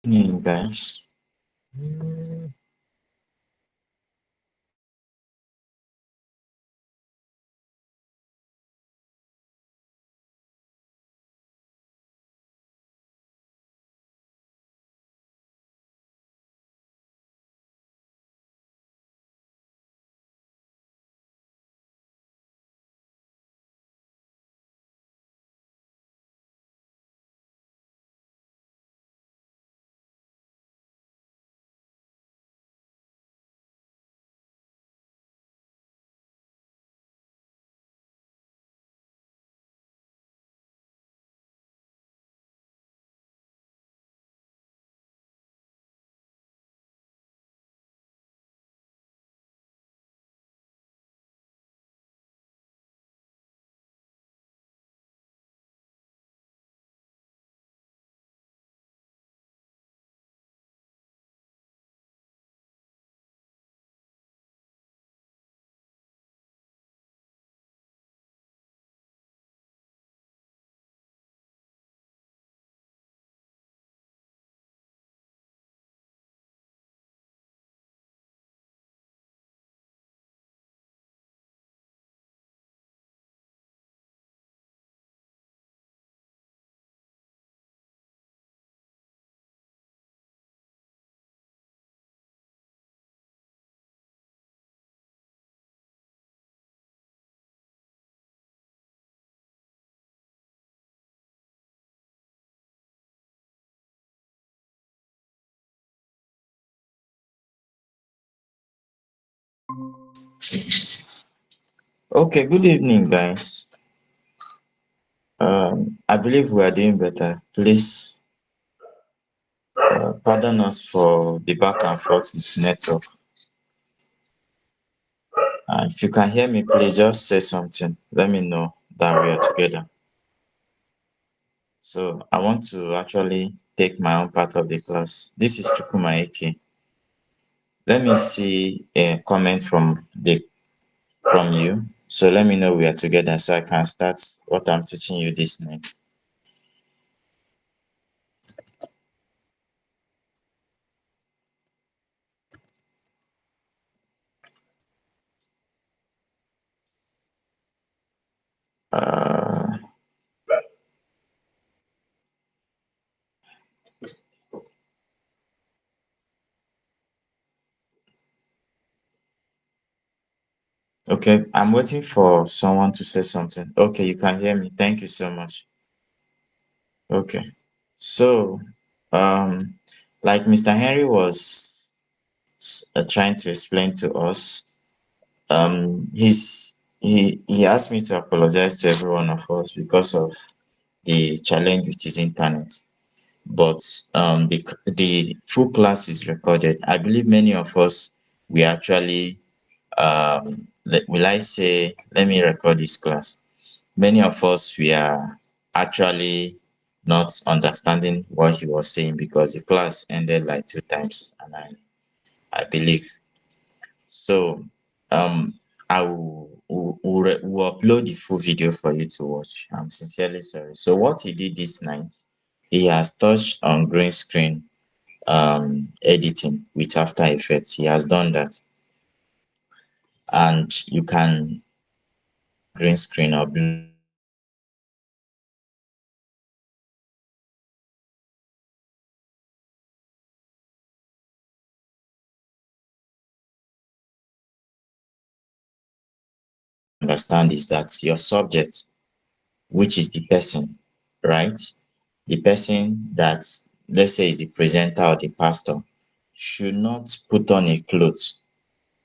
Guys. Okay, good evening, guys. I believe we are doing better. Please pardon us for the back and forth with network. If you can hear me, please just say something. Let me know that we are together. So I want to actually take my own part of the class. This is Chukuma Eke. Let me see a comment from you. So let me know we are together so I can start what I'm teaching you this night. Uh, okay, I'm waiting for someone to say something. Okay, you can hear me. Thank you so much. Okay. So, um, like Mr. Henry was trying to explain to us, he asked me to apologize to every one of us because of the challenge with his internet. But the full class is recorded. I believe many of us we actually will I say let me record this class. Many of us we are actually not understanding what he was saying because the class ended like two times, and I believe so. Um, will upload the full video for you to watch. I'm sincerely sorry. So what he did this night, he has touched on green screen editing with After Effects. He has done that, and you can green screen or blue understand is that your subject, which is the person, right? The person that, let's say, the presenter or the pastor, should not put on a cloth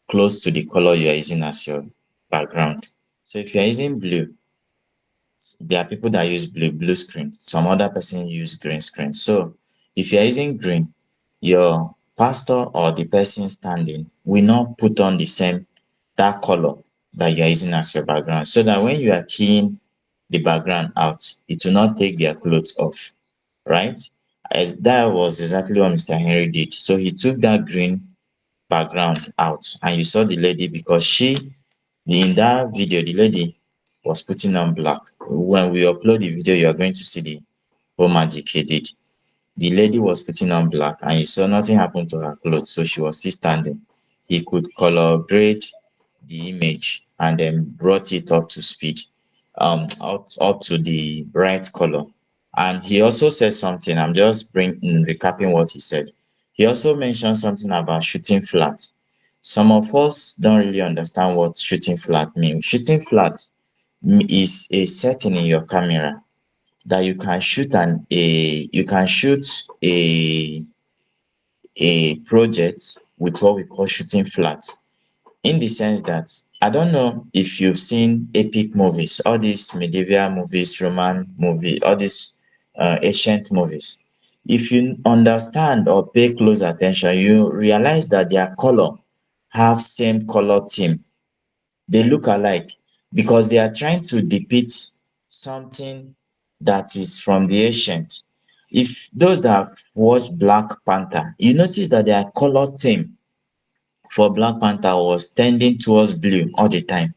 close to the color you are using as your background. So if you are using blue, there are people that use blue screen. Some other person use green screen. So if you are using green, your pastor or the person standing will not put on the same that color that you are using as your background. So that when you are keying the background out, it will not take their clothes off, right? As that was exactly what Mr. Henry did. So he took that green background out, and you saw the lady because in that video, the lady was putting on black. When we upload the video, you are going to see the whole magic he did. the lady was putting on black and you saw nothing happened to her clothes, so she was still standing. He could color grade the image and then brought it up to speed, up to the right color. And he also said something. I'm just recapping what he said. He also mentioned something about shooting flat. Some of us don't really understand what shooting flat means. Shooting flat is a setting in your camera that you can shoot a project with what we call shooting flat, in the sense that I don't know if you've seen epic movies, all these medieval movies, Roman movie, all these ancient movies. If you understand or pay close attention, you realize that their color have same color theme. They look alike because they are trying to depict something that is from the ancient. If those that have watched Black Panther, you notice that their color theme for Black Panther was tending towards blue all the time.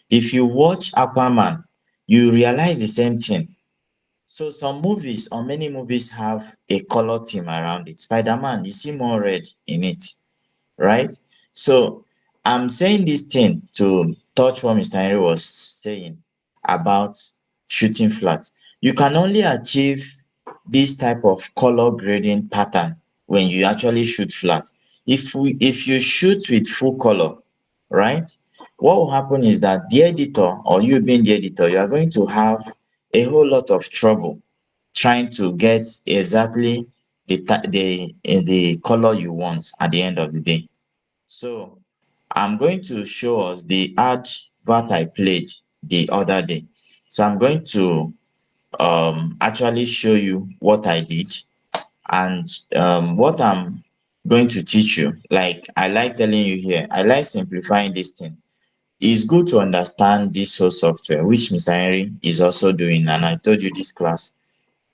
If you watch Aquaman, you realize the same thing. So some movies or many movies have a color theme around it. Spider-Man, you see more red in it, right? So I'm saying this thing to touch what Mr. Henry was saying about shooting flat. You can only achieve this type of color grading pattern when you actually shoot flat. If you shoot with full color, right? What will happen is that the editor or you being the editor, you are going to have a whole lot of trouble trying to get exactly the color you want at the end of the day. So I'm going to show us the advert I played the other day. So I'm going to actually show you what I did and what I'm going to teach you. Like I like telling you here, I like simplifying this thing. It's good to understand this whole software, which Mr. Henry is also doing. And I told you this class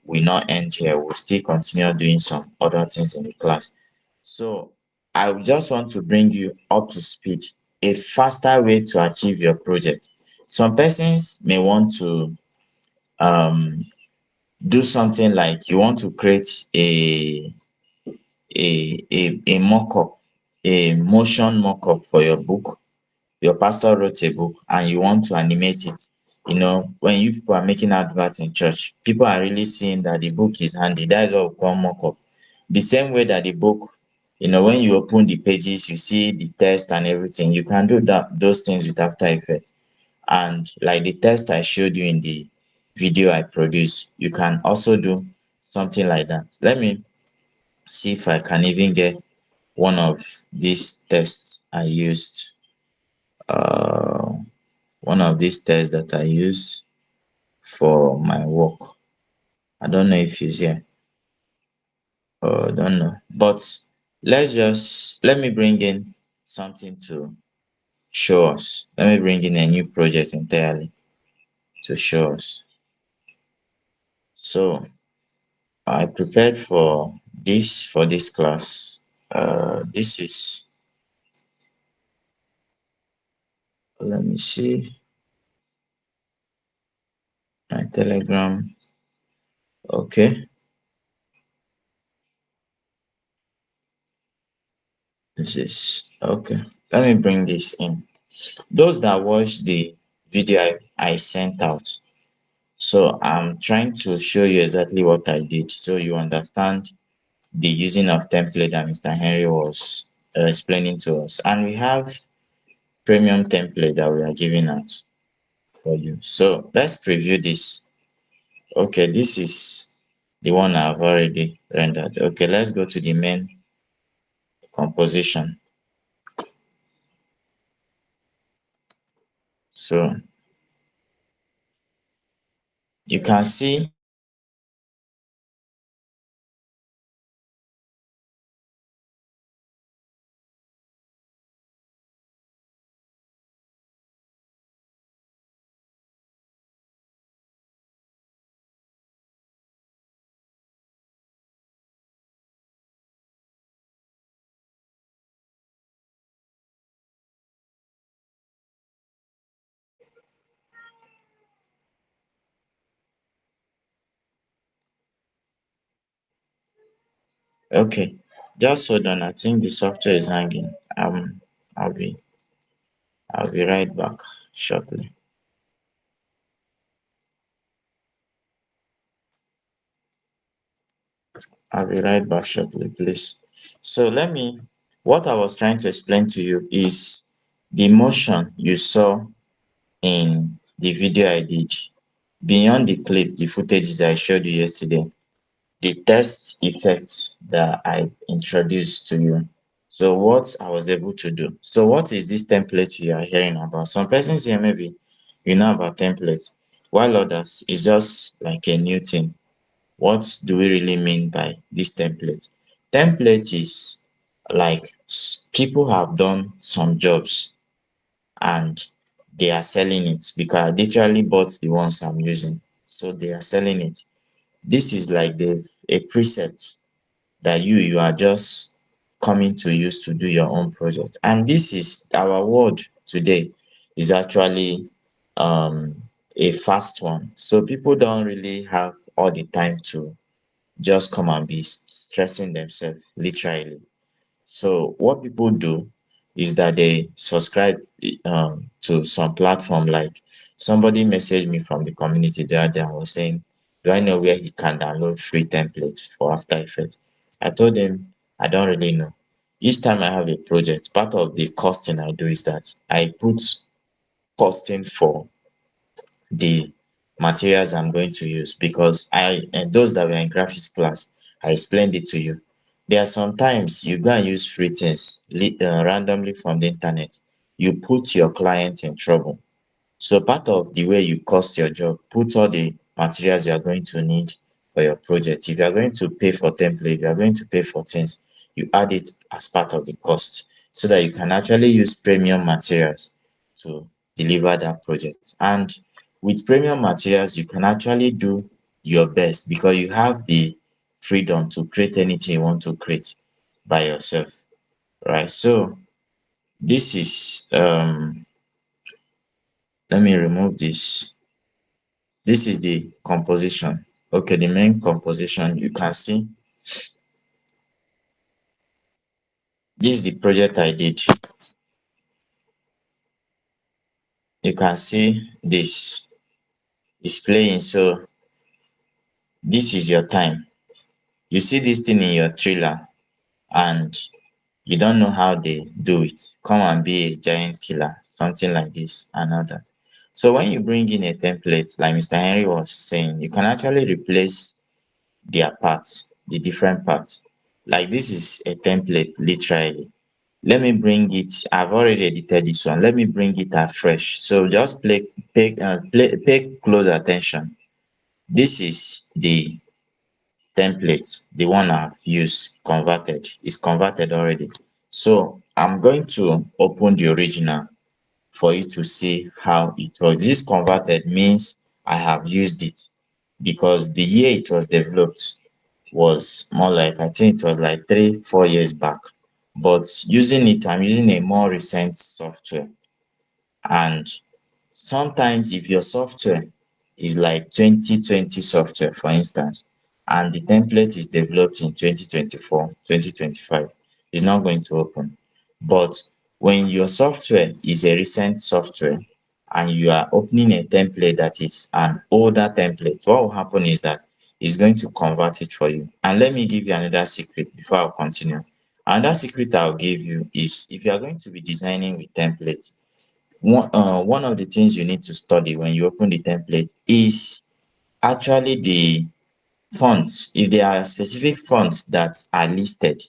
will not end here. We'll still continue doing some other things in the class. So I just want to bring you up to speed, a faster way to achieve your project. Some persons may want to um, do something like you want to create a mock-up, a motion mock-up for your book. Your pastor wrote a book and you want to animate it. You know, when you people are making adverts in church, people are really seeing that the book is handy. That is what we call mock-up. The same way that the book, you know, when you open the pages, you see the text and everything. You can do those things with After Effects. And like the test I showed you in the video I produced, you can also do something like that. Let me see if I can even get one of these tests I used. Uh, one of these tests that I use for my work. I don't know if it's here. I don't know. But let me bring in something to show us. Let me bring in a new project entirely to show us. So I prepared for this class. This is, let me see, my Telegram. Okay, this is okay. Let me bring this in. Those that watched the video I sent out. So I'm trying to show you exactly what I did so you understand the using of template that Mr. Henry was explaining to us. And we have premium template that we are giving out for you. So let's preview this. Okay, this is the one I've already rendered. Okay, let's go to the main composition. So you can see Okay, just hold on. I think the software is hanging. I'll be I'll be right back shortly. I'll be right back shortly, please. So what I was trying to explain to you is the motion you saw in the video I did. Beyond the clip, the footages I showed you yesterday, the test effects that I introduced to you. So what I was able to do. So what is this template you are hearing about? Some persons here maybe you know about templates, while others is just like a new thing. What do we really mean by this template? Template is like people have done some jobs and they are selling it because I literally bought the ones I'm using. So they are selling it. This is like a preset that you are just coming to use to do your own project. And this is our world today is actually um a fast one. So people don't really have all the time to just come and be stressing themselves literally. So what people do is that they subscribe to some platform. Like somebody messaged me from the community the other day and was saying, do I know where he can download free templates for After Effects? I told him I don't really know. Each time I have a project, part of the costing I do is that I put costing for the materials I'm going to use because and those that were in graphics class, I explained it to you. There are sometimes you go and use free things randomly from the internet. You put your client in trouble. So part of the way you cost your job, put all the materials you are going to need for your project. If you are going to pay for template, if you are going to pay for things, you add it as part of the cost so that you can actually use premium materials to deliver that project. And with premium materials, you can actually do your best because you have the freedom to create anything you want to create by yourself, right? So this is let me remove this. This is the composition. Okay, the main composition you can see. This is the project I did. You can see this is playing. So this is your time. You see this thing in your trailer and you don't know how they do it. Come and be a giant killer, something like this and all that. So when you bring in a template, like Mr. Henry was saying, you can actually replace their parts, the different parts. Like this is a template, literally. Let me bring it. I've already edited this one. Let me bring it afresh. So just pay close attention. This is the template, the one I've used converted. It's converted already. So I'm going to open the original for you to see how it was. This converted means I have used it because the year it was developed was more like I think it was like 3 4 years back. But using it, I'm using a more recent software. And sometimes if your software is like 2020 software, for instance, and the template is developed in 2024, 2025, it's not going to open. But when your software is a recent software and you are opening a template that is an older template, what will happen is that it's going to convert it for you. And let me give you another secret before I continue. Another secret I'll give you is if you are going to be designing with templates, one of the things you need to study when you open the template is actually the fonts. If there are specific fonts that are listed,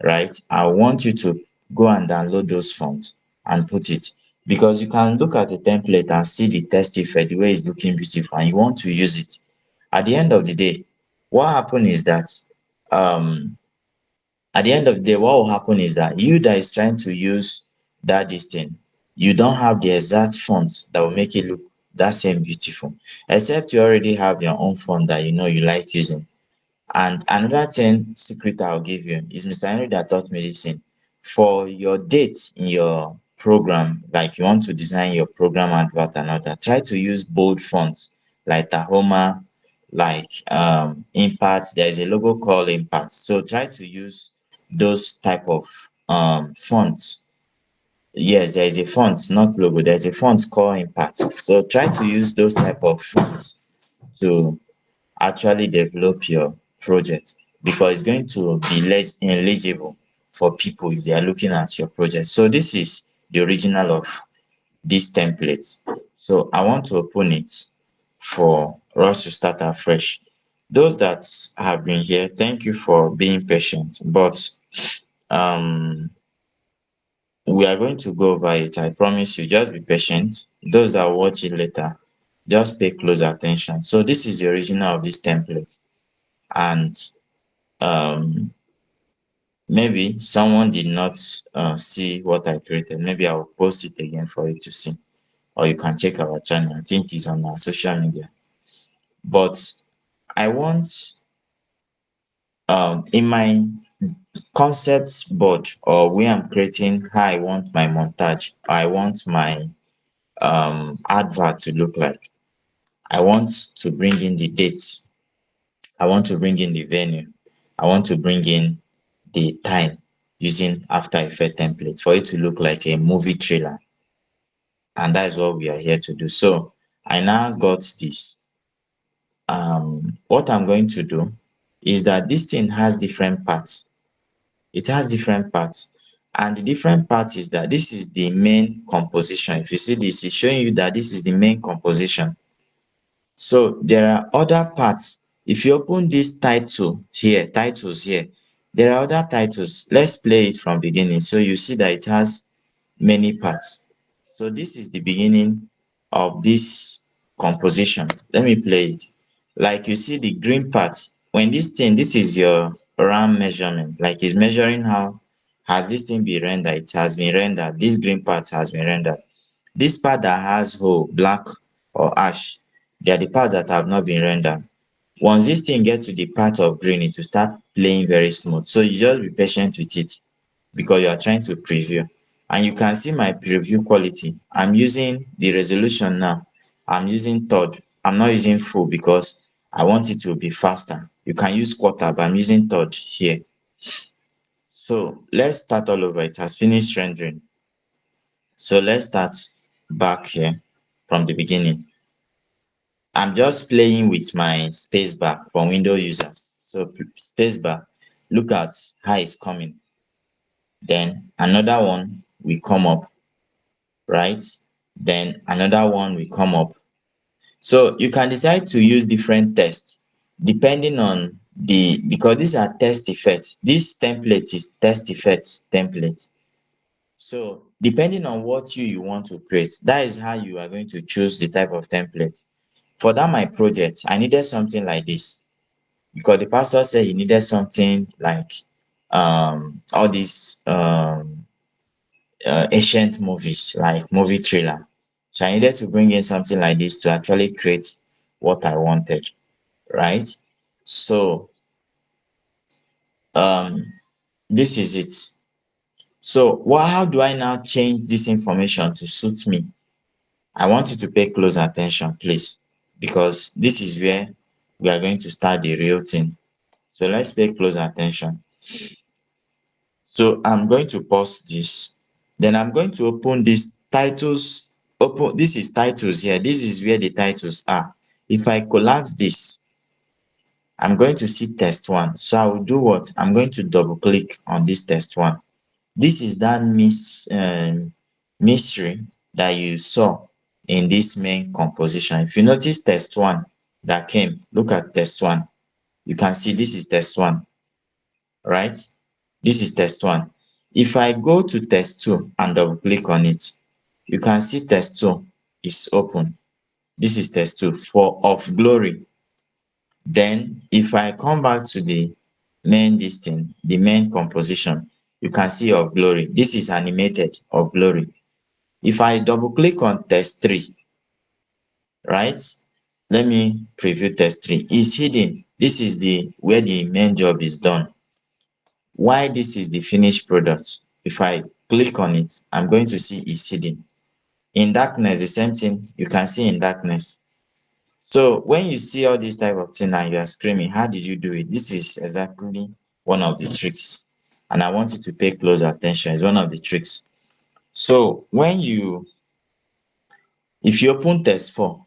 right, I want you to go and download those fonts and put it, because you can look at the template and see the text effect, the way it's looking beautiful, and you want to use it. At the end of the day, what happen is that um at the end of the day, what will happen is that you that is trying to use this thing, you don't have the exact font that will make it look that same beautiful, except you already have your own font that you know you like using. And another thing secret I'll give you is Mr. Henry that taught me this thing. For your dates in your program, like you want to design your program advert and all that, try to use bold fonts like Tahoma, like impact. There is a logo called impact. So try to use those type of fonts. Yes, there is a font, not logo. There's a font called impact. So try to use those type of fonts to actually develop your project, because it's going to be legible for people if they are looking at your project. So this is the original of this template. So I want to open it for us to start afresh. Those that have been here, thank you for being patient, but um we are going to go over it. I promise you, just be patient. Those that watch it later, just pay close attention. So this is the original of this template, and um maybe someone did not see what I created. Maybe I will post it again for you to see, or you can check our channel. I think it's on our social media. But I want in my concept board, or where I'm creating how I want my montage, I want my advert to look like. I want to bring in the date. I want to bring in the venue. I want to bring in the time using After Effects template for it to look like a movie trailer. And that is what we are here to do. So I now got this. What I'm going to do is that this thing has different parts. It has different parts. And the different part is that this is the main composition. If you see this, it's showing you that this is the main composition. So there are other parts. If you open this title here, titles here, there are other titles. Let's play it from beginning. So you see that it has many parts. So this is the beginning of this composition. Let me play it. Like you see the green part, when this is your RAM measurement, like it's measuring how has this thing been rendered. It has been rendered. This green part has been rendered. This part that has hole, black or ash, they are the parts that have not been rendered. Once this thing gets to the part of green, it will start playing very smooth. So you just be patient with it, because you are trying to preview. And you can see my preview quality. I'm using the resolution now. I'm using third. I'm not using full because I want it to be faster. You can use quarter, but I'm using third here. So let's start all over. It has finished rendering. So let's start back here from the beginning. I'm just playing with my spacebar for Windows users. So spacebar, look at how it's coming. Then another one will come up, right? Then another one will come up. So you can decide to use different tests depending on because these are test effects. This template is test effects template. So depending on what you want to create, that is how you are going to choose the type of template. For that my project, I needed something like this, because the pastor said he needed something like all these ancient movies, like movie trailer. So I needed to bring in something like this to actually create what I wanted, right? So um this is it. So how do I now change this information to suit me? I want you to pay close attention, please, because this is where we are going to start the real thing. So let's pay close attention. So I'm going to pause this. Then I'm going to open this titles. This is titles here. This is where the titles are. If I collapse this, I'm going to see test one. So I will do what? I'm going to double click on this test one. This is that mystery that you saw in this main composition. If you notice test one that came, look at test one. You can see this is test one, right? This is test one. If I go to test two and double click on it, you can see test two is open. This is test two for of glory. Then if I come back to the main the main composition, you can see of glory. This is animated of glory. If I double click on test three, right? Let me preview test three. It's hidden. This is the where the main job is done. Why this is the finished product? If I click on it, I'm going to see it's hidden. In darkness, the same thing you can see in darkness. So when you see all this type of thing and you are screaming, how did you do it? This is exactly one of the tricks. And I want you to pay close attention. It's one of the tricks. So if you open test 4,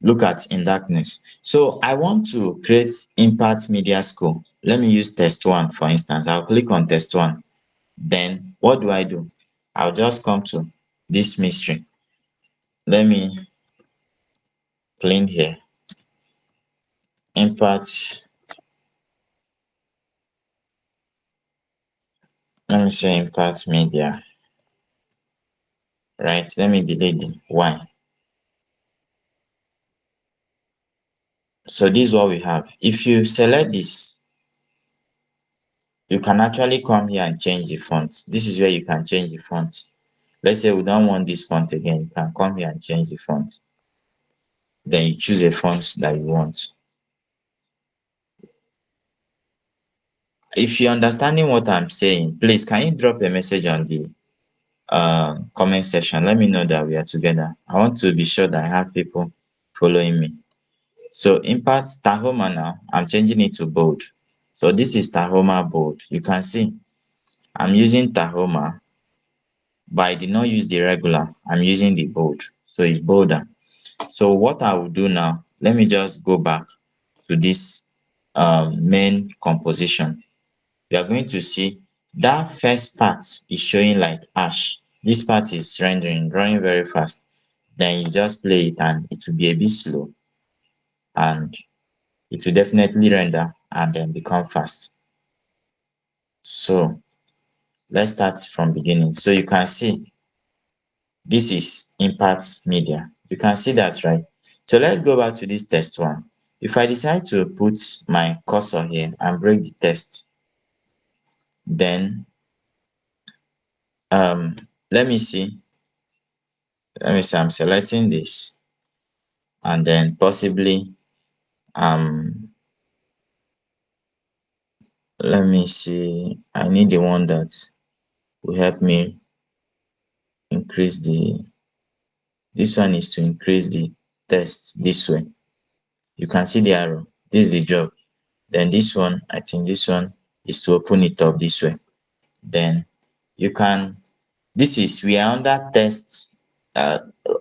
look at in darkness. So I want to create Impact Media School. Let me use test 1 for instance. I'll click on test 1. Then what do I do? I'll just come to this mystery. Let me clean here. Impact. Let me say Impact Media. Right. Let me delete the Y. So this is what we have. If you select this, you can actually come here and change the font. This is where you can change the font. Let's say we don't want this font again. You can come here and change the font. Then you choose a font that you want. If you're understanding what I'm saying, please can you drop a message on the comment section? Let me know that we are together. I want to be sure that I have people following me. So Impact Tahoma now, I'm changing it to bold. So this is Tahoma bold. You can see I'm using Tahoma, but I did not use the regular. I'm using the bold. So it's bolder. So what I will do now, let me just go back to this main composition. You are going to see that first part is showing like ash. This part is running very fast. Then you just play it and it will be a bit slow and it will definitely render and then become fast. So let's start from beginning. So you can see this is Impact Media. You can see that, right? So let's go back to this test 1. If I decide to put my cursor here and break the test, then let me see. I'm selecting this and then possibly let me see. I need the one that will help me increase this one is to increase the test this way. You can see the arrow. This is the job. Then this one, I think this one is to open it up this way. Then you can, this is, we are under test.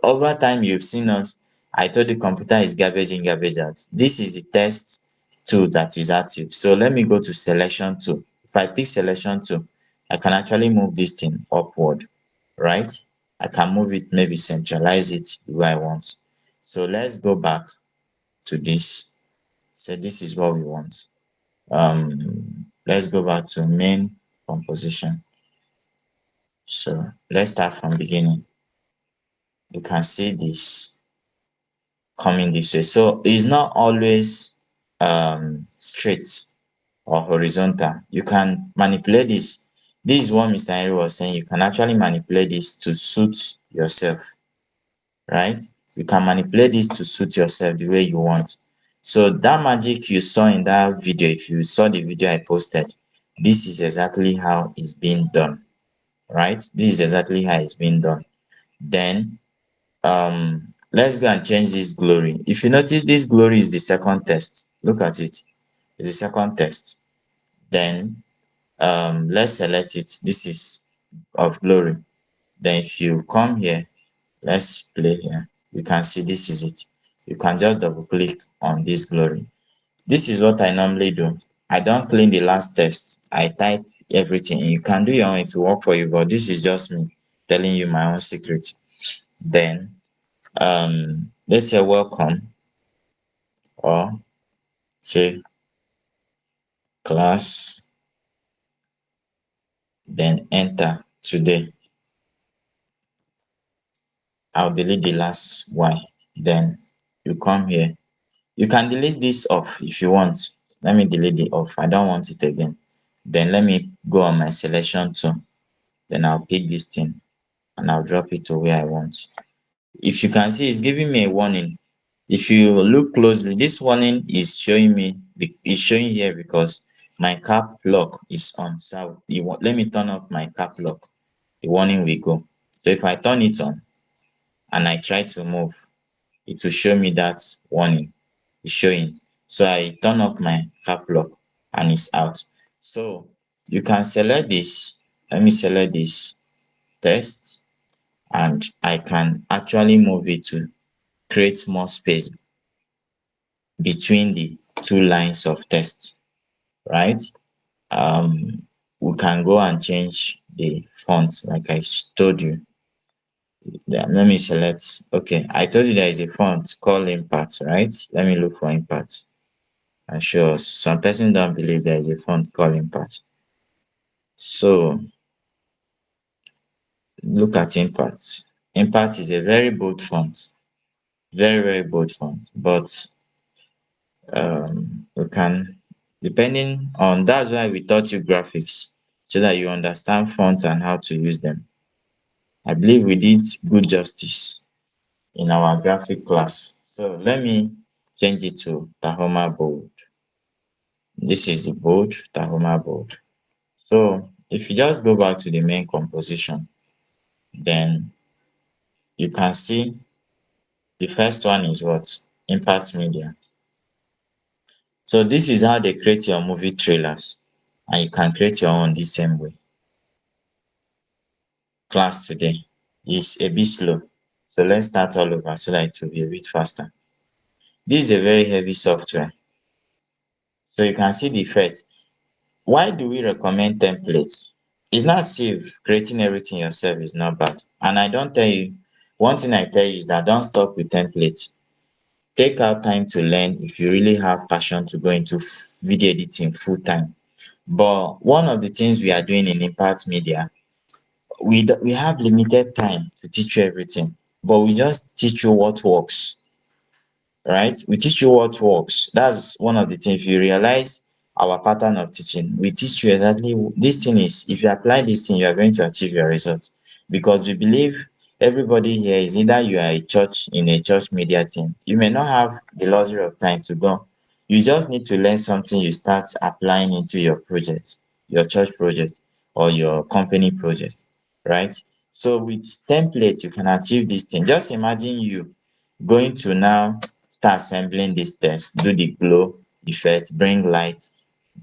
Over time, you've seen us. I told the computer is garbage in, garbage out. This is the test tool that is active. So let me go to selection tool. If I pick selection tool, I can actually move this thing upward, right? I can move it, maybe centralize it the way I want. So let's go back to this. So this is what we want. Let's go back to main composition. So let's start from beginning. You can see this coming this way. So it's not always straight or horizontal. You can manipulate this. This is what Mr. Henry was saying. You can actually manipulate this to suit yourself, right? You can manipulate this to suit yourself the way you want. So that magic you saw in that video, if you saw the video I posted, this is exactly how it's being done, right? This is exactly how it's being done. Then let's go and change this glory. If you notice, this glory is the second test. Look at it. It's the second test. Then let's select it. This is of glory. Then if you come here, let's play here. You can see this is it. You can just double click on this glory. This is what I normally do. I don't clean the last test. I type everything. You can do your own to work for you, but this is just me telling you my own secret. Then let's say welcome or say class, then enter today. I'll delete the last Y. Then you come here. You can delete this off if you want. Let me delete it off. I don't want it again. Then let me go on my selection tool. Then I'll pick this thing and I'll drop it to where I want. If you can see, it's giving me a warning. If you look closely, this warning is showing me, it's showing here because my cap lock is on. So let me turn off my cap lock. The warning will go. So if I turn it on and I try to move, it will show me that warning. It's showing. So I turn off my cap lock and it's out. So you can select this. Let me select this text, and I can actually move it to create more space between the two lines of text, right? Um, we can go and change the font like I told you. Let me select. Okay, I told you there is a font called Impact, right? Let me look for Impact. I'm sure some person don't believe there is a font called Impact. So look at Impact. Impact is a very bold font, very, very bold font. But we can, depending on, that's why we taught you graphics, so that you understand font and how to use them. I believe we did good justice in our graphic class. So let me change it to Tahoma Bold. This is the bold, Tahoma Bold. So if you just go back to the main composition, then you can see the first one is what? Impact Media. So this is how they create your movie trailers, and you can create your own the same way. Class today is a bit slow. So let's start all over so that it will be a bit faster. This is a very heavy software. So you can see the effect. Why do we recommend templates? It's not safe. Creating everything yourself is not bad. And I don't tell you, one thing I tell you is that don't stop with templates. Take out time to learn if you really have passion to go into video editing full time. But one of the things we are doing in Impact Media, we have limited time to teach you everything, but we just teach you what works, right? We teach you what works. That's one of the things. If you realize our pattern of teaching, we teach you exactly this thing is, if you apply this thing, you are going to achieve your results. Because we believe everybody here is either you are a church in a church media team. You may not have the luxury of time to go. You just need to learn something you start applying into your project, your church project, or your company project, right? So with template, you can achieve this thing. Just imagine you going to now start assembling this test, do the glow effect, bring light,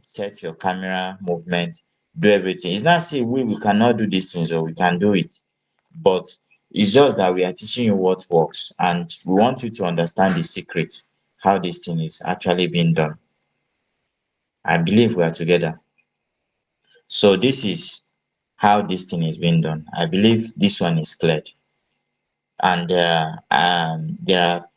set your camera movement, do everything. It's not say we cannot do these things, or we can do it, but it's just that we are teaching you what works, and we want you to understand the secret, how this thing is actually being done. I believe we are together. So this is how this thing is being done. I believe this one is cleared. And there are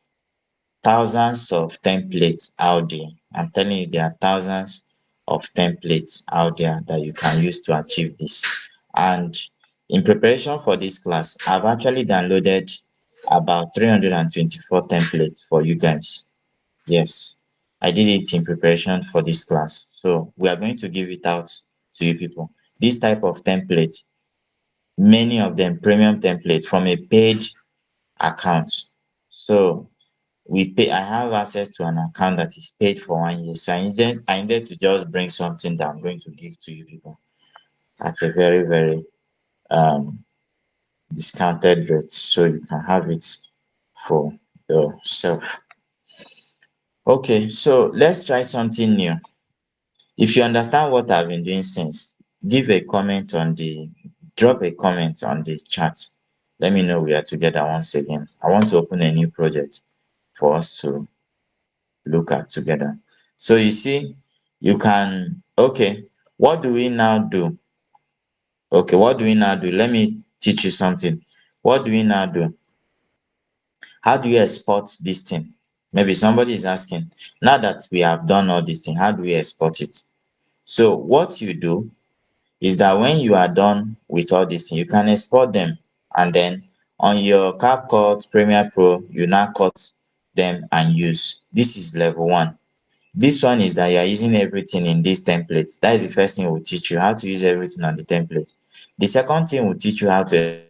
thousands of templates out there. I'm telling you, there are thousands of templates out there that you can use to achieve this. And in preparation for this class, I've actually downloaded about 324 templates for you guys. Yes, I did it in preparation for this class. So we are going to give it out to you people. This type of template, many of them premium template from a paid account. So we pay. I have access to an account that is paid for 1 year. So I needed to just bring something that I'm going to give to you people at a very, very um discounted rate, so you can have it for yourself. Okay, so let's try something new. If you understand what I've been doing since, give a comment on the drop a comment on the chat. Let me know we are together once again. I want to open a new project for us to look at together. So you see, you can, okay, what do we now do? Okay, what do we now do? Let me teach you something. What do we now do? How do you export this thing? Maybe somebody is asking, now that we have done all this thing, how do we export it? So what you do is that when you are done with all this thing, you can export them, and then on your CapCut Premiere Pro, you now cut them and use. This is level one. This one is that you are using everything in these templates. That is the first thing we'll teach you, how to use everything on the template. The second thing we'll teach you how to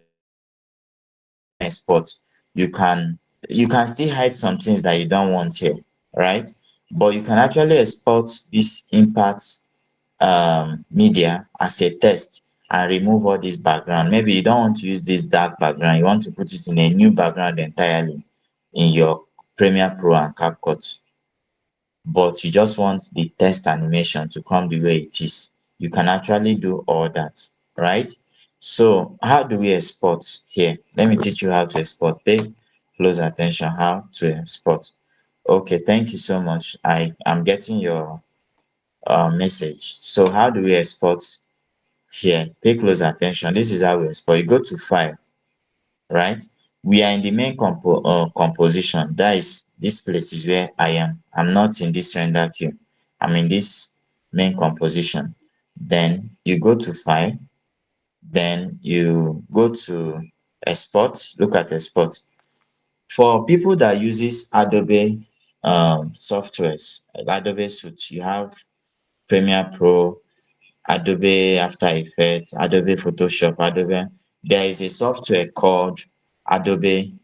export. You can you can still hide some things that you don't want here, right? But you can actually export this impact media as a test and remove all this background. Maybe you don't want to use this dark background, you want to put it in a new background entirely. in your Premiere Pro and CapCut, but you just want the text animation to come the way it is. You can actually do all that, right? So how do we export here? Let me teach you how to export. Pay close attention how to export. Okay, thank you so much. I'm getting your message. So how do we export here? Pay close attention. This is how we export. You go to file, right? We are in the main composition. That is, this place is where I am. I'm not in this render queue. I'm in this main composition. Then you go to file. Then you go to export. Look at export. For people that uses Adobe softwares, like Adobe Suite, you have Premiere Pro, Adobe After Effects, Adobe Photoshop, Adobe. There is a software called Adobe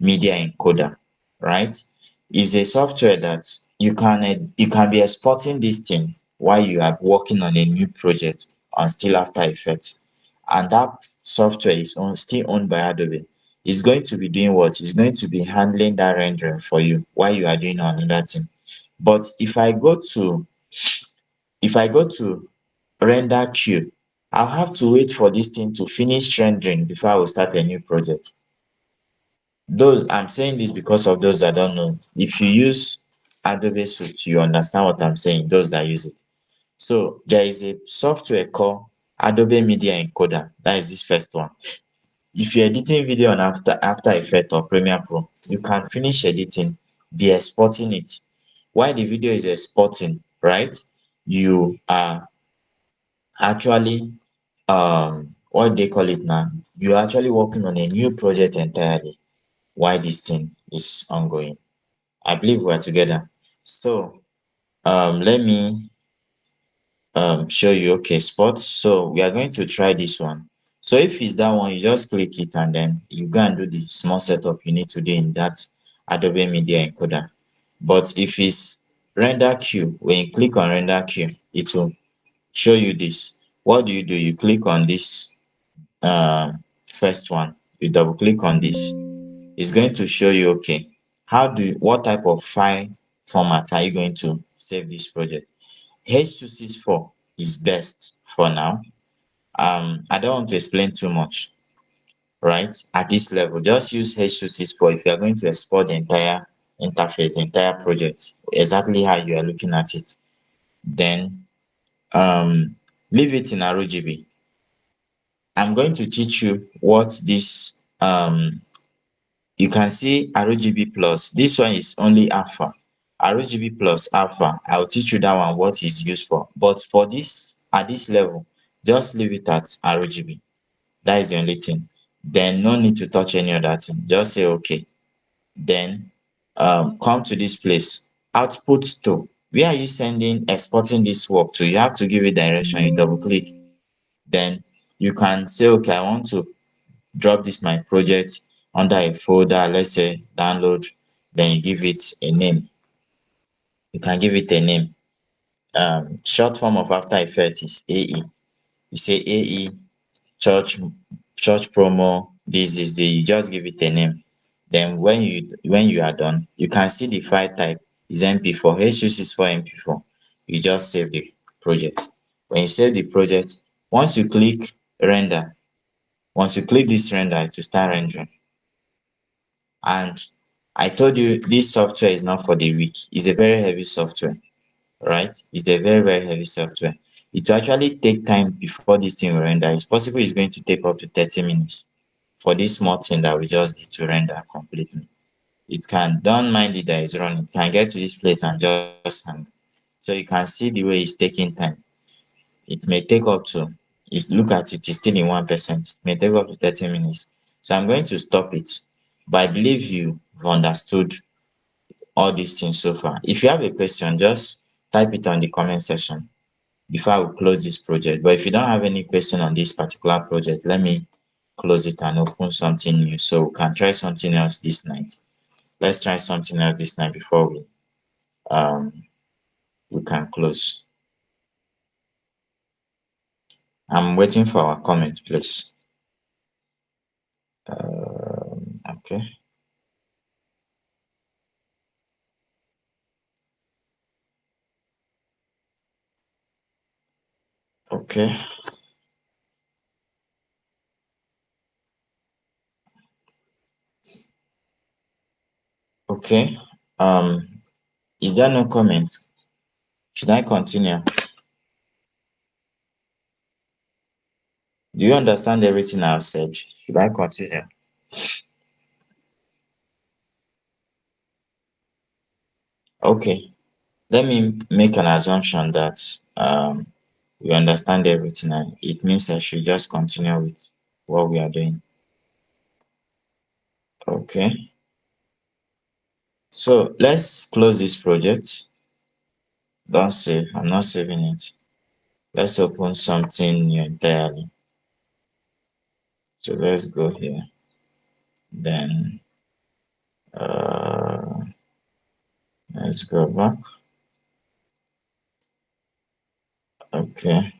Media Encoder, right? It's a software that you can be exporting this thing while you are working on a new project on still After Effects, and that software is still owned by Adobe. It's going to be doing what? It's going to be handling that rendering for you while you are doing another thing. But if I go to render queue, I'll have to wait for this thing to finish rendering before I will start a new project. Those I'm saying this because of those that don't know. If you use Adobe Suite, you understand what I'm saying, those that use it. So there is a software called Adobe Media Encoder. That is this first one. If you're editing video on After Effects or Premiere Pro, you can finish editing, be exporting it. While the video is exporting, right? You are actually what they call it now, you're actually working on a new project entirely while this thing is ongoing. I believe we're together. So let me show you. Okay, sports. So we are going to try this one. So if it's that one, you just click it and then you go and do the small setup you need to do in that Adobe Media Encoder. But if it's render queue, when you click on render queue, it will show you this. What do? You click on this first one. You double click on this. It's going to show you, okay, what type of file format are you going to save this project? H.264 is best for now. I don't want to explain too much, right? At this level, just use H.264 if you are going to export the entire interface, the entire project, exactly how you are looking at it. Then leave it in RGB. I'm going to teach you what this you can see RGB plus. This one is only alpha. RGB plus alpha. I'll teach you that one what is used for. But for this at this level, just leave it at RGB. That is the only thing. Then no need to touch any other thing. Just say okay. Then come to this place. Output to. Where are you exporting this work to? You have to give it direction. You double click. Then you can say, okay, I want to drop this my project under a folder, let's say download, then you give it a name. You can give it a name. Short form of After Effects is AE. You say AE church church promo, this is the you just give it a name. Then when you are done, you can see the file type is MP4, H264 MP4. You just save the project. When you save the project, once you click render, once you click this render, it will start rendering. And I told you this software is not for the weak. It's a very heavy software, right? It's a very, very heavy software. It will actually take time before this thing will render. It's possible it's going to take up to 30 minutes for this small thing that we just did to render completely. It can, don't mind it that it's running. It can get to this place and just hang. So you can see the way it's taking time. It may take up to, look at it, it's still in 1%. It may take up to 30 minutes. So I'm going to stop it. But I believe you've understood all these things so far. If you have a question, just type it on the comment section before I will close this project. But if you don't have any question on this particular project, let me close it and open something new so we can try something else this night. Let's try something else this night before um we can close. I'm waiting for our comment, please. Okay. Okay. Okay. Is there no comments? Should I continue? Do you understand everything I've said? Should I continue? Okay. Let me make an assumption that we understand everything, and it means I should just continue with what we are doing. Okay. So let's close this project. Don't save. I'm not saving it. Let's open something new entirely. So let's go here. Then uh, let's go back. Okay.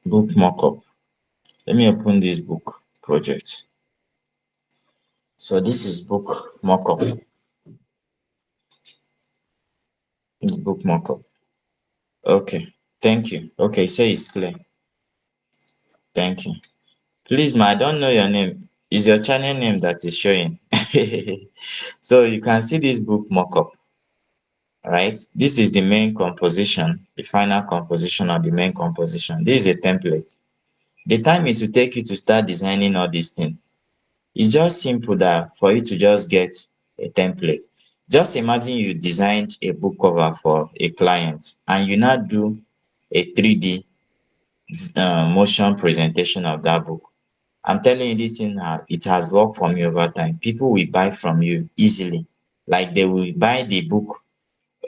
Book mockup. Let me open this book project. So this is book mockup. Book mockup. Okay. Thank you. Okay, say it's clear. Thank you. Please, ma, I don't know your name. Is your channel name that is showing? So you can see this book mockup, right? This is the main composition, the final composition of the main composition. This is a template. The time it will take you to start designing all these things, it's just simple that for you to just get a template. Just imagine you designed a book cover for a client and you now do a 3D motion presentation of that book. I'm telling you, this thing it has worked for me over time. People will buy from you easily. Like they will buy the book.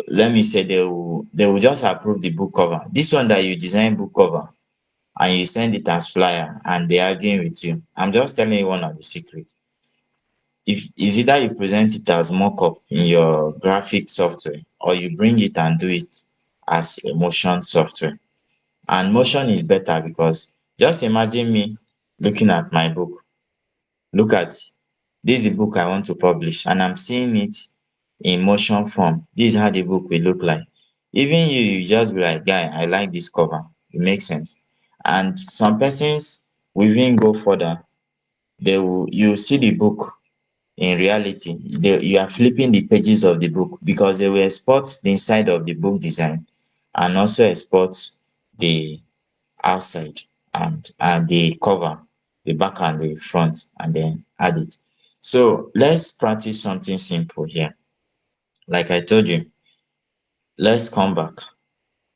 Let me say they will just approve the book cover. This one that you design book cover and you send it as flyer and they arguing with you. I'm just telling you one of the secrets. If is either you present it as mock-up in your graphic software or you bring it and do it as a motion software. And motion is better because just imagine me looking at my book. Look at this is the book I want to publish and I'm seeing it in motion form. This is how the book will look like. Even you just be like, guy, I like this cover. It makes sense. And some persons will even go further. They will you see the book in reality. You are flipping the pages of the book because they will export the inside of the book design and also export the outside and the cover, the back and the front, and then add it. So let's practice something simple here. Like I told you, let's come back.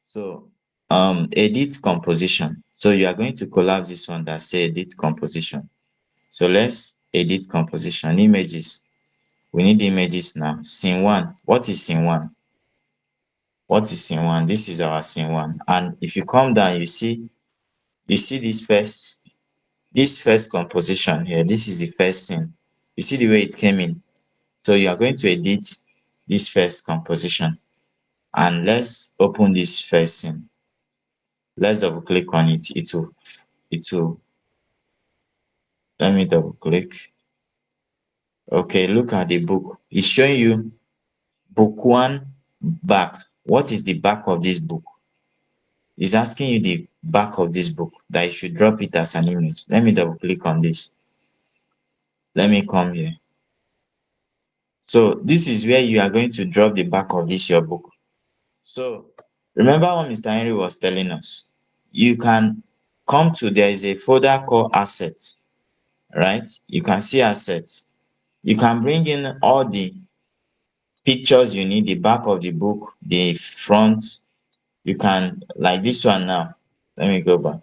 So edit composition. So you are going to collapse this one that say edit composition. So let's edit composition. Images. We need images now. Scene one. What is scene one? What is scene one? This is our scene one. And if you come down, you see this first composition here. This is the first scene. You see the way it came in. So you are going to edit this first composition. And let's open this first scene. Let's double click on it. It will let me double click. Okay, look at the book. It's showing you book one back. What is the back of this book? It's asking you the back of this book that you should drop it as an image. Let me double click on this. Let me come here. So this is where you are going to drop the back of this your book. So remember what Mr. Henry was telling us. You can come to there is a folder called assets, right? You can see assets. You can bring in all the pictures you need, the back of the book, the front. You can like this one now. Let me go back.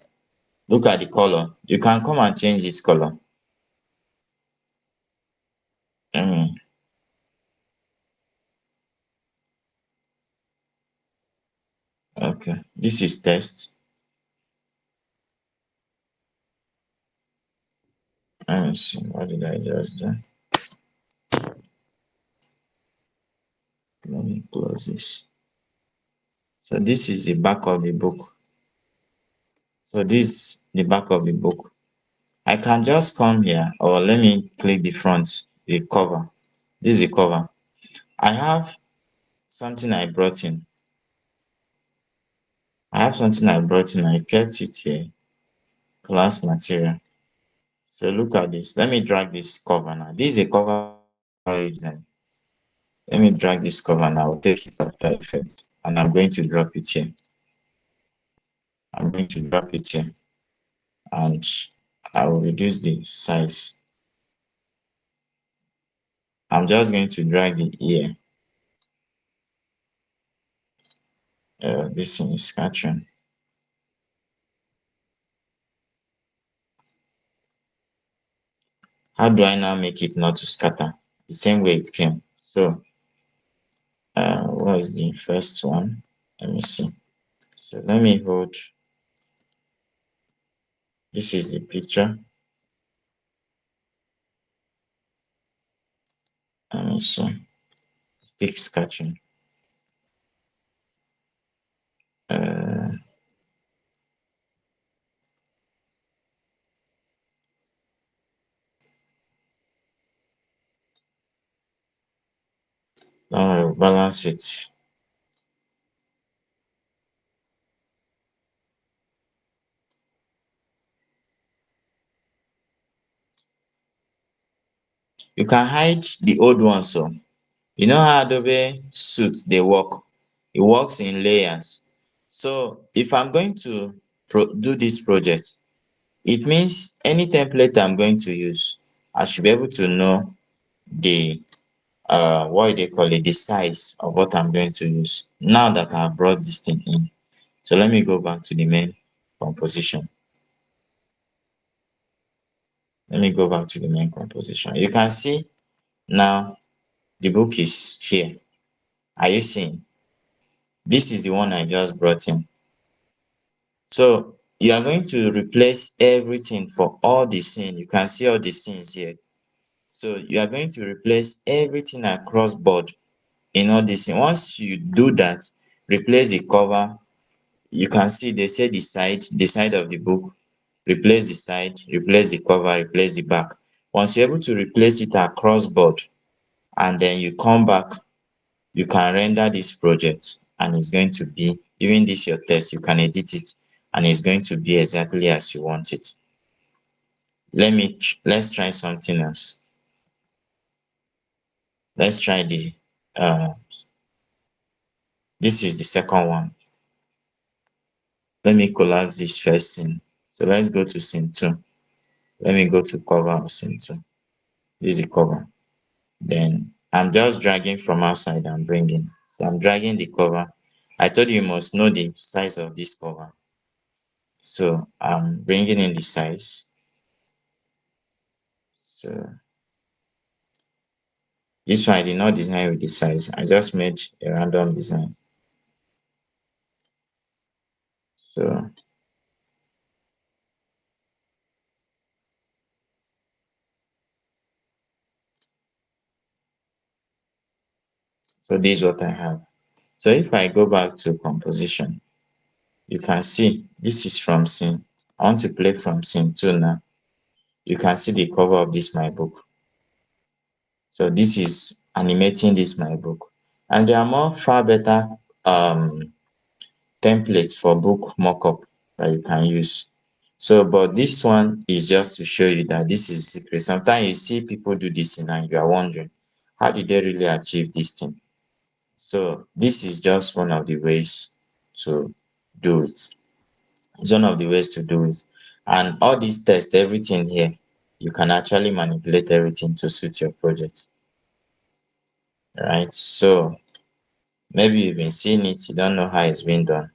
Look at the color. You can come and change this color. Mm, okay. This is text. Let me see. What did I just do? Let me close this. So this is the back of the book. So this is the back of the book. I can just come here or let me click the front, the cover. This is the cover. I have something I brought in. I have something I brought in. I kept it here. class material. So look at this. Let me drag this cover now. This is a cover design. Let me drag this cover now. I'll take it after effect and I'm going to drop it here. I'm going to drop it here and I will reduce the size. I'm just going to drag it here. This thing is scattering. How do I now make it not to scatter? The same way it came. So what is the first one? Let me see. So let me hold. This is the picture. Let me see. Stick sketching. Uh, now balance it. You can hide the old ones. So you know how Adobe Suit they work. It works in layers. So if I'm going to do this project, it means any template I'm going to use, I should be able to know the what do they call it, the size of what I'm going to use now that I've brought this thing in. So let me go back to the main composition. Let me go back to the main composition. You can see now the book is here. Are you seeing? This is the one I just brought in. So you are going to replace everything for all the scene. You can see all the scenes here. So you are going to replace everything across board in all this. Once you do that, replace the cover. You can see they say the side of the book, replace the side, replace the cover, replace the back. Once you're able to replace it across board and then you come back, you can render this project and it's going to be, even this your test, you can edit it and it's going to be exactly as you want it. Let's try something else. Let's try this is the second one. Let me collapse this first scene. So let's go to scene 2. Let me go to cover of scene 2. This is the cover. Then I'm just dragging from outside and bringing. So I'm dragging the cover. I told you must know the size of this cover. So I'm bringing in the size. So this one I did not design with the size. I just made a random design. So this is what I have. So if I go back to composition, you can see this is from scene. I want to play from scene 2 now. You can see the cover of this my book. So this is animating this my book. And there are more far better templates for book mockup that you can use. So, but this one is just to show you that this is secret. Sometimes you see people do this and you are wondering, how did they really achieve this thing? So this is just one of the ways to do it. It's one of the ways to do it. And all these tests, everything here, you can actually manipulate everything to suit your project. Right? So maybe you've been seeing it, you don't know how it's been done.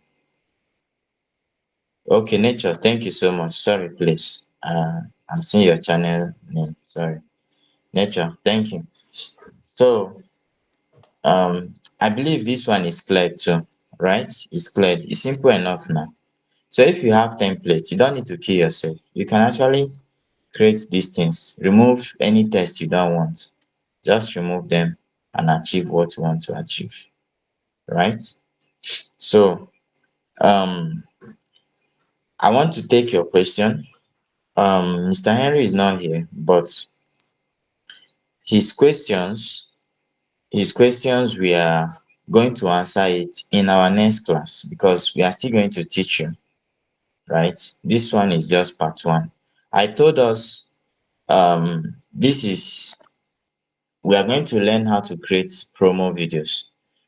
Okay, Nature, thank you so much. Sorry, please. I'm seeing your channel name. Sorry. Nature, thank you. So, I believe this one is clear too, right? It's clear. It's simple enough now. So if you have templates, you don't need to kill yourself. You can actually create these things. Remove any text you don't want. Just remove them and achieve what you want to achieve, right? So, um, I want to take your question. Mr. Henry is not here, but his questions, we are going to answer it in our next class because we are still going to teach you, right? This one is just part one. I told us this is we are going to learn how to create promo videos.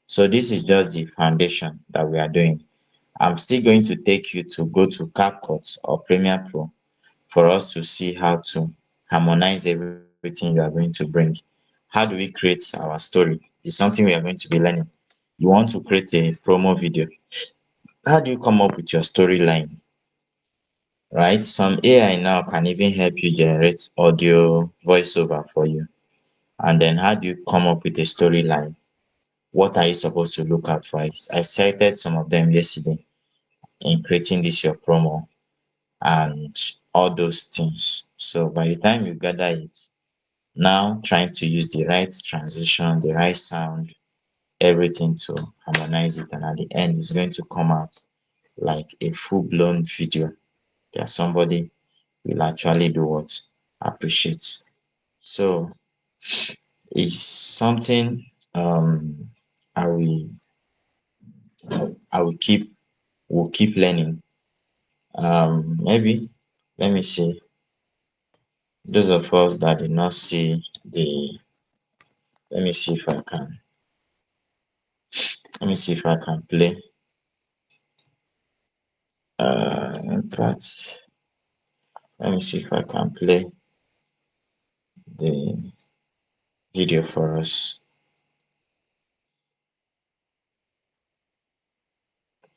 So this is just the foundation that we are doing. I'm still going to take you to go to CapCut or Premiere Pro for us to see how to harmonize everything you are going to bring. How do we create our story? It's something we are going to be learning. You want to create a promo video. How do you come up with your storyline? Right? Some AI now can even help you generate audio voiceover for you. And then how do you come up with a storyline? What are you supposed to look out for? I cited some of them yesterday in creating this your promo and all those things. So by the time you gather it, now trying to use the right transition, the right sound, everything to harmonize it, and at the end it's going to come out like a full-blown video that somebody will actually do what appreciate. So it's something I will I will keep learning. Maybe let me see. Those of us that did not see the let me see if I can let me see if I can play in fact let me see if I can play the video for us.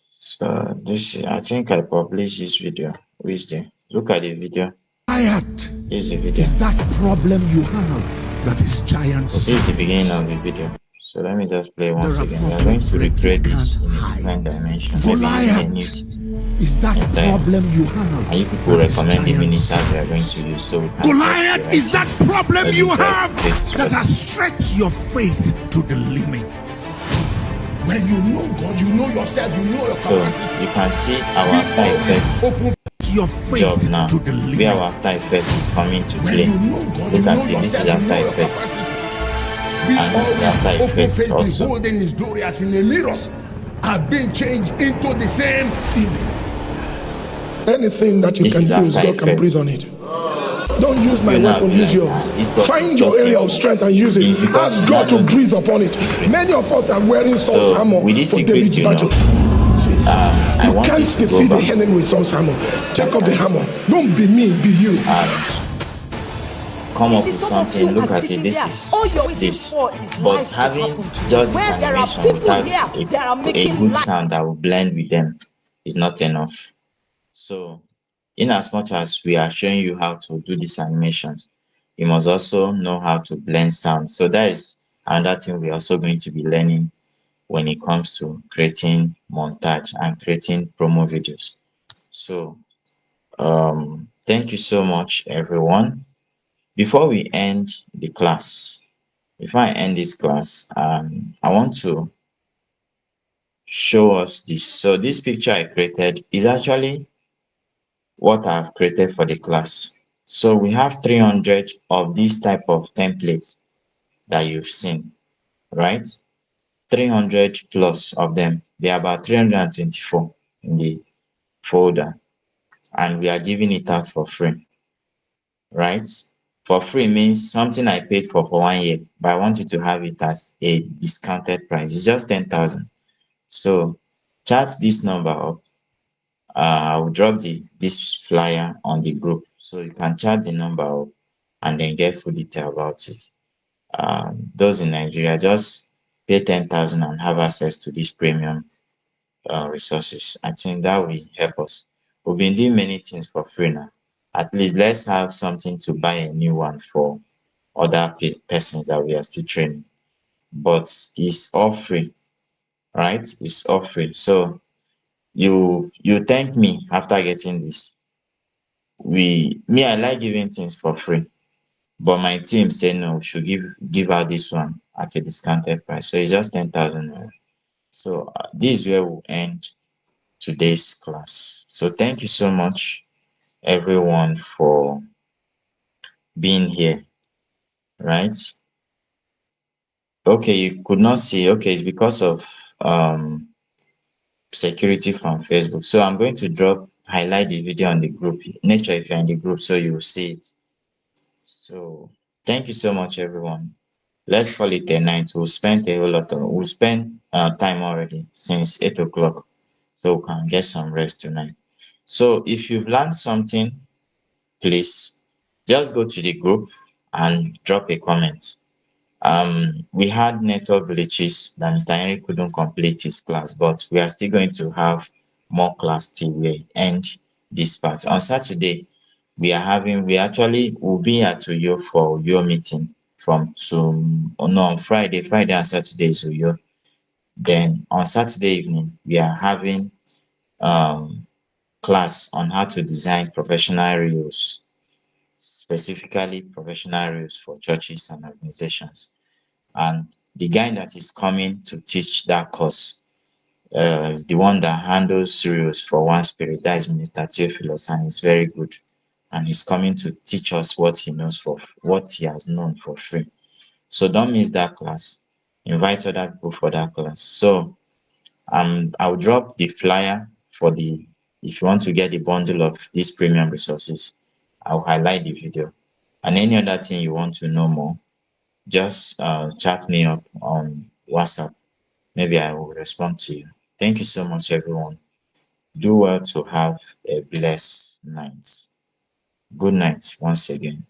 So this I think I published this video. Which day? Look at the video. Giant This is the video. is that problem you have that is giant. So this is the beginning of the video. So let me just play once There are again. We are going problems to where you recreate this can't in a hide. different dimension, maybe in a new Goliath city. is that Then, problem you have and you people that is recommend the giant. ministers we are going to use so we can Goliath test the is that writing. problem Maybe you try to have create this that for has stretched your faith to the limit. When you know God, you know yourself, you know your So capacity. you can see our Be After Effects always open. Your faith job now. to the limit. Where our After Effects is coming to When play. you know God, you Look know at it. This is yourself, you know After your Effects. capacity. Be And this is After always open Effects face, also. beholding His glory as in a mirror, are being changed into the same image. Anything that you This can is use, After God can breathe Effects. on it. Don't use my You now weapon, be use like, yours. this was Find so your area simple. of strength and use it. It's because Ask you God now to know breathe the upon it. secrets. Many of us are wearing Saul's So armor with this for secret, David's you battle. know, Jesus. I You want you can't to go defeat the back enemy with Saul's hammer. Take off the and hammer. Don't be me, be you. come You up see, with some of something. you Look are at it. sitting This there. is All you're waiting this. for is But life to having happen to you. just this Where there are animation people without here that are a making good life. sound that will blend with them is not enough. So, in as much as we are showing you how to do these animations, you must also know how to blend sound. So that is another thing we're also going to be learning when it comes to creating montage and creating promo videos. So, thank you so much, everyone. Before we end the class, before I end this class, I want to show us this. So this picture I created is actually what I've created for the class. So we have 300 of these type of templates that you've seen, right? 300 plus of them. There are about 324 in the folder, and we are giving it out for free, right? For free means something I paid for 1 year, but I want you to have it as a discounted price. It's just 10,000. So chat this number up. I will drop this flyer on the group, so you can chat the number up and then get full detail about it. Those in Nigeria, just pay 10,000 and have access to these premium resources. I think that will help us. We've been doing many things for free now. At least let's have something to buy a new one for other persons that we are still training. But it's all free, right? It's all free. So you thank me after getting this. I like giving things for free, but my team say no, we should give out this one at a discounted price. So it's just 10,000. So this is where we'll end today's class. So thank you so much, everyone, for being here. Right? Okay, you could not see. Okay, it's because of security from Facebook. So I'm going to drop highlight the video on the group. Nature, if you're in the group, so you will see it. So thank you so much, everyone. Let's call it a night. We'll spend time already since 8 o'clock, so we can get some rest tonight. So if you've learned something, please just go to the group and drop a comment. We had network glitches that Mr. Henry couldn't complete his class, but we are still going to have more class till we end this part. On Saturday, we actually will be at Uyo for Uyo meeting from no, on Friday and Saturday is Uyo. Then on Saturday evening, we are having um class on how to design professional reels, specifically professional reels for churches and organizations. And the guy that is coming to teach that course is the one that handles reels for One Spirit. That is Minister Theophilus, and he's very good. And he's coming to teach us what he knows for what he has known for free. So don't miss that class. Invite other people for that class. So I'll drop the flyer for the if you want to get the bundle of these premium resources, I'll highlight the video. And any other thing you want to know more, just chat me up on WhatsApp. Maybe I will respond to you. Thank you so much, everyone. Do well to have a blessed night. Good night once again.